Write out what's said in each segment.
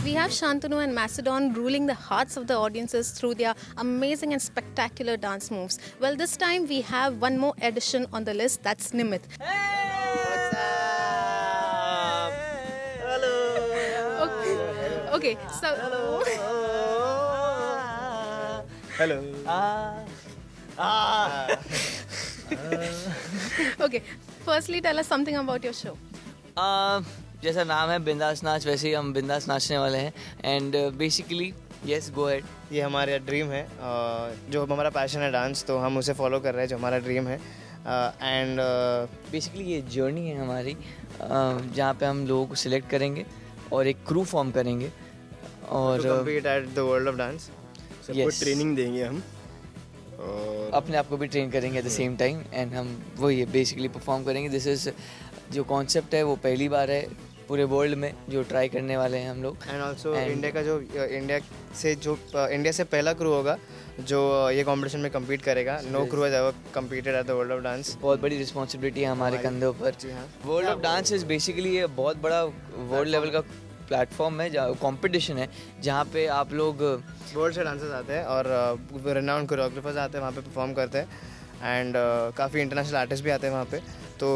we have Shantanu and Macedon ruling the hearts of the audiences through their amazing and spectacular dance moves. Well, this time we have one more addition on the list, that's Nimit. What's up? Hello. Okay, so Hello. okay, firstly tell us something about your show. जैसा नाम है बिंदास नाच, वैसे ही हम बिंदास नाचने वाले हैं. And basically yes, go ahead. ये हमारा ड्रीम है, जो हमारा पैशन है डांस, तो हम उसे फॉलो कर रहे हैं, जो हमारा ड्रीम है. एंड बेसिकली ये जर्नी है हमारी, जहाँ पे हम लोगों को सिलेक्ट करेंगे और एक क्रू फॉर्म करेंगे और compete eight the world of dance. सबको ट्रेनिंग देंगे हम और अपने आप को भी ट्रेन करेंगे at the same time. And हम वही बेसिकली परफॉर्म करेंगे. दिस इज़ जो कॉन्सेप्ट है वो पहली बार है पूरे वर्ल्ड में जो ट्राई करने वाले हैं हम लोग. एंड ऑल्सो इंडिया का जो इंडिया से पहला क्रू होगा जो ये कंपटीशन में कम्पीट करेगा. No crew has ever competed at the world of dance. बहुत बड़ी रिस्पॉन्सिबिलिटी है हमारे कंधों पर. जी हाँ. World of dance is basically ये बहुत बड़ा वर्ल्ड लेवल का प्लेटफॉर्म है, जहाँ कॉम्पिटिशन है, जहाँ पे आप लोग वर्ल्ड से डांसर्स आते हैं और रेनाउंड कोरियोग्राफर्स आते हैं वहाँ पे परफॉर्म करते हैं. एंड काफ़ी इंटरनेशनल आर्टिस्ट भी आते हैं वहाँ पे. तो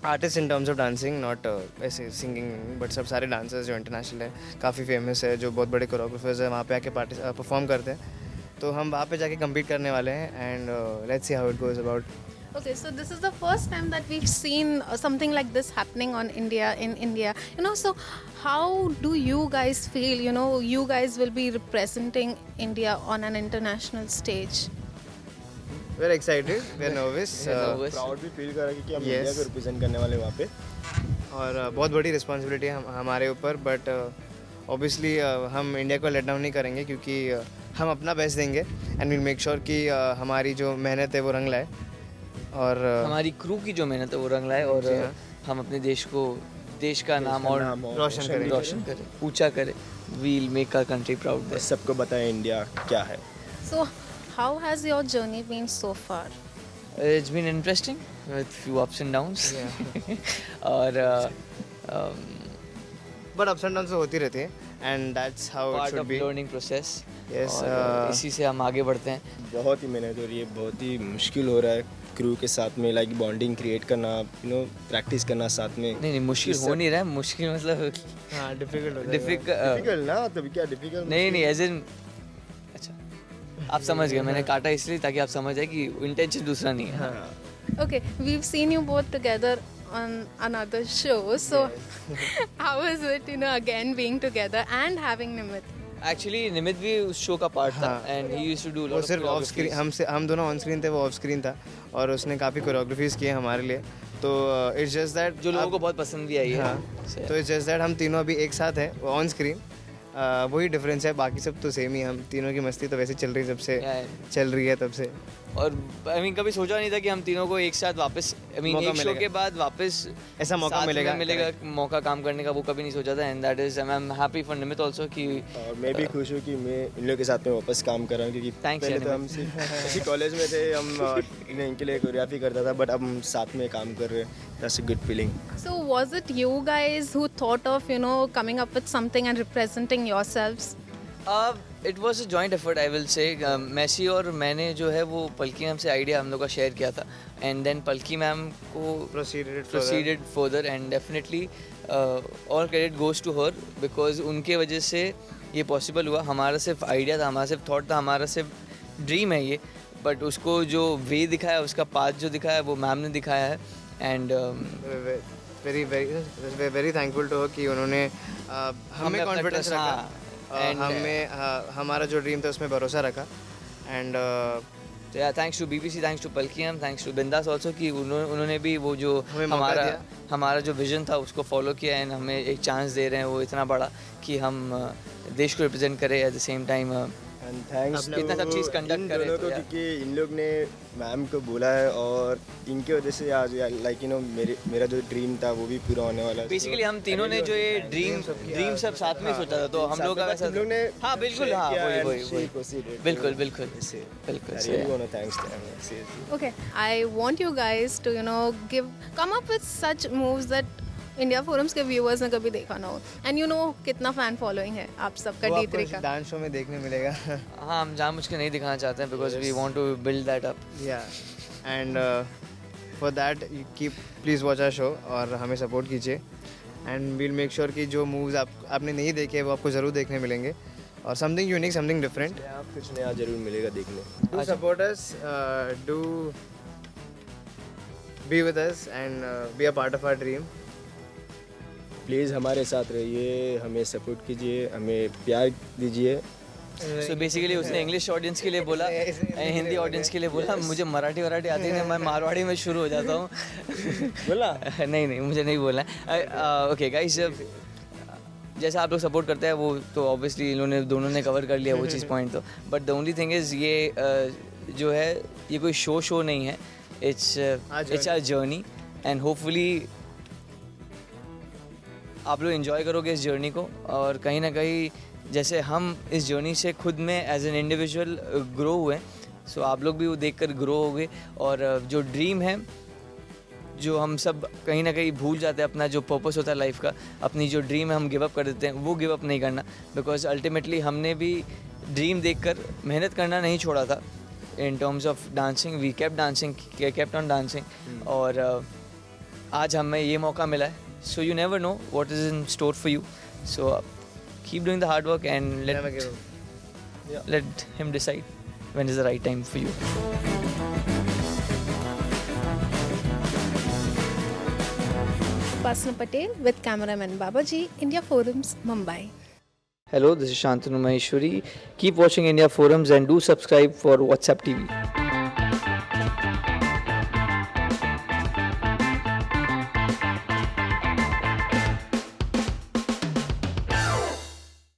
artist in terms of dancing, not ऐसे सिंगिंग, बट सब सारे डांसर्स जो इंटरनेशनल है, काफ़ी फेमस है, जो बहुत बड़े कोरियोग्राफर्स हैं, वहाँ पे आके परफॉर्म करते हैं. तो हम वहाँ पे जाके कम्पीट करने वाले हैं. And let's see how it goes about. Okay, so this is the first time that we've seen something like this happening in India. So how do you guys feel? You guys will be representing India on an international stage. Very excited, very nervous, proud भी feel कर रहे हैं कि हम Yes. India को represent करने वाले वहाँ पे. और बहुत बड़ी रिस्पॉन्सिबिलिटी है हमारे ऊपर. बट ऑब्वियसली हम इंडिया को लेट डाउन नहीं करेंगे, क्योंकि हम अपना बेस्ट देंगे. एंड विल मेक श्योर कि हमारी जो मेहनत है वो रंग लाए. और हमारी क्रू की जो मेहनत है वो रंग लाए और जी हाँ. हम अपने देश का नाम और रोशन करें. रोशन करें, ऊंचा करें. We'll make our country proud. बस सबको बताएं इंडिया क्या है. So how has your journey been so far? It's been interesting with few ups and downs. और बट अप्स एंड डाउन्स तो होती रहती है. And that's how it part should of be. Learning process. Yes, इसी से हम आगे बढ़ते हैं. बहुत ही मेहनत हो रही है, बहुत ही मुश्किल हो रहा है क्रू के साथ में, लाइक बॉन्डिंग क्रिएट करना, प्रैक्टिस करना साथ में. नहीं मुश्किल हो नहीं रहा है. मुश्किल मतलब हाँ, डिफिकल्ट होता है. डिफिकल्ट ना, तभी क्या डिफिकल्ट. नहीं एज इन, अच्छा आप समझ गए. मैंने काटा इसलिए ताकि आप समझ जाए कि इंटेंशन दूसरा नहीं है. Okay, we've seen you both together on another show. So how is it, again being together and having Nimit? Actually Nimit भी उस शो का पार्ट था and he used to do वो लॉट सिर्फ ऑफ स्क्रीन, हम दोनों ऑन स्क्रीन थे, वो ऑफ स्क्रीन था. और उसने काफ़ी कोरियोग्राफीज किए हमारे लिए. तो इट्स जस्ट दैट जो लोगों को बहुत पसंद भी आई है. हाँ, तो इट्स जस्ट दैट हम तीनों अभी एक साथ हैं ऑन स्क्रीन. वही डिफरेंस है, बाकी सब तो सेम ही. हम तीनों की मस्ती तो वैसे चल रही जब से चल रही है तब से. और आई मीन कभी सोचा नहीं था कि हम तीनों को एक साथ वापस, आई मीन मौका एक शो मिलेगा. के बाद वापस ऐसा मौका साथ में मिलेगा. मौका काम करने का, वो कभी नहीं सोचा था. And that is I am happy for Nimit also कि और मैं भी खुश हूँ कि मैं इन लोगों के साथ में वापस काम कर रहा हूँ, क्योंकि Thanks, पहले तो हम Animal. इसी कॉलेज में थे, हम इनके लिए कोरियोग्राफी करता था, बट अब हम साथ में काम कर रहे हैं. That's a good feeling. So was it you guys who thought of, coming up with something and representing yourselves? It was a joint effort I will say. मैसी और मैंने जो है वो पलकी मैम से आइडिया हम लोग का शेयर किया था. एंड देन पलकी मैम को proceeded further and definitely all credit goes to her, because उनके वजह से ये पॉसिबल हुआ. हमारा सिर्फ आइडिया था, हमारा सिर्फ थॉट था, हमारा सिर्फ ड्रीम है ये, बट उसको जो वे दिखाया, उसका पाथ जो दिखाया वो मैम ने दिखाया है. एंड वेरी थैंकफुल टू कि उन्होंने हमें कॉन्फिडेंस रखा. हमें हमारा जो ड्रीम था उसमें भरोसा रखा. And thanks to BBC, thanks to Palki ma'am, thanks to Bindass also कि उन्होंने भी वो जो हमारा जो विजन था उसको फॉलो किया एंड हमें एक चांस दे रहे हैं वो इतना बड़ा कि हम देश को रिप्रेजेंट करें at the same time. And thanks इतना सब चीज़ कंडक्ट करें दोनों को, क्योंकि इन लोग ने मैम को बोला है और इनकी वजह से आज लाइक मेरा जो ड्रीम था वो भी पूरा होने वाला है. बेसिकली हम तीनों ने जो ये ड्रीम सब साथ में सोचा था, तो हम लोग का वैसा लोग ने हाँ बिल्कुल, हाँ वही बिल्कुल बिल्कुल. Thanks. Okay, I want you guys to, come up with such moves that India forums के व्यूअर्स ने कभी देखा ना हो, एंड यू नो कितना फैन फॉलोइंग है आप सबका वो D3 का. आपको डांस शो में देखने मिलेगा. हाँ, हम जानबूझ के नहीं दिखाना चाहते हैं because we want to build that up. Yeah, and for that you please watch our show और हमें सपोर्ट कीजिए. And we'll make sure कि जो moves आपने नहीं देखे वो आपको ज़रूर देखने मिलेंगे और something unique, something different. आप कुछ नया जरूर मिलेगा देखने. Do support us, do be with us and be a part of our dream. Please हमारे साथ रहिए, हमें सपोर्ट कीजिए, हमें प्यार दीजिए. सो बेसिकली उसने इंग्लिश ऑडियंस के लिए बोला, हिंदी ऑडियंस के लिए बोला. मुझे मराठी आती है, मैं मारवाड़ी में शुरू हो जाता हूँ. बोला नहीं मुझे नहीं बोलना है. ओके गाइस, जैसा आप लोग सपोर्ट करते हैं वो तो ऑब्वियसली इन्होंने दोनों ने कवर कर लिया वो चीज़ पॉइंट. तो but the only thing is ये जो है ये कोई शो नहीं है. It's a journey and hopefully आप लोग इन्जॉय करोगे इस जर्नी को. और कहीं ना कहीं जैसे हम इस जर्नी से खुद में एज एन इंडिविजुअल ग्रो हुए, सो आप लोग भी वो देख कर ग्रो होगे. और जो ड्रीम है, जो हम सब कहीं ना कहीं भूल जाते हैं, अपना जो पर्पस होता है लाइफ का, अपनी जो ड्रीम है हम गिव अप कर देते हैं. वो गिव अप नहीं करना, बिकॉज अल्टीमेटली हमने भी ड्रीम देखकर मेहनत करना नहीं छोड़ा था. In terms of dancing we kept on dancing. और आज हमें ये मौका मिला है. So you never know what is in store for you. So keep doing the hard work and Never give up. let him decide when is the right time for you. Upasana Patel with cameraman Babaji, India Forums, Mumbai. Hello, this is Shantanu Maheshwari. Keep watching India Forums and do subscribe for WhatsApp TV.